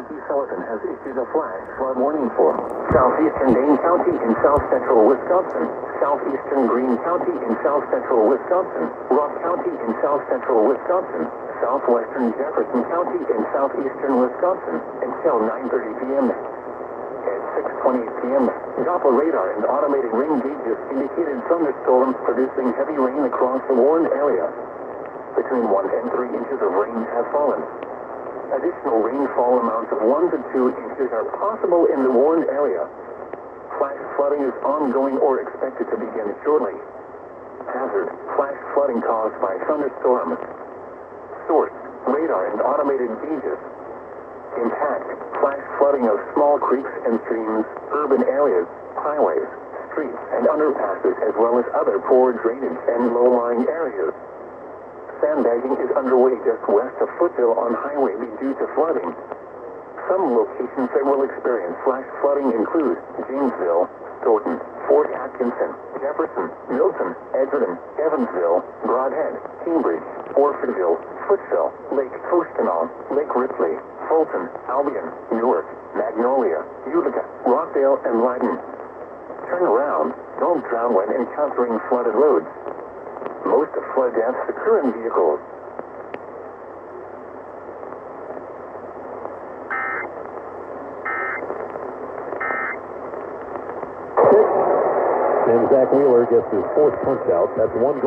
County Sullivan has issued a flash flood warning for southeastern Dane County in south central Wisconsin, southeastern Greene County in south central Wisconsin, Rock County in south central Wisconsin, southwestern Jefferson County in southeastern Wisconsin until 9:30 p.m. At 6:28 p.m., Doppler radar and automated rain gauges indicated thunderstorms producing heavy rain across the warned area. Between 1 and 3 inches of rain have fallen. Additional rainfall amounts of 1 to 2 inches are possible in the warned area. Flash flooding is ongoing or expected to begin shortly. Hazard: flash flooding caused by thunderstorms. Source: radar and automated gauges. Impact: flash flooding of small creeks and streams, urban areas, highways, streets, and underpasses, as well as other poor drainage and low-lying areas. Sandbagging is underway just west of Foothill on Highway B due to flooding. Some locations that will experience flash flooding include Janesville, Stoughton, Fort Atkinson, Jefferson, Milton, Edgerton, Evansville, Brodhead, Cambridge, Orfordville, Footsville, Lake Koshkonong, Lake Ripley, Fulton, Albion, Newark, Magnolia, Utica, Rockdale, and Leiden. Turn around. Don't drown when encountering flooded roads. Most of flood deaths occur in vehicles. And Zach Wheeler gets his fourth punch out. That's one goal.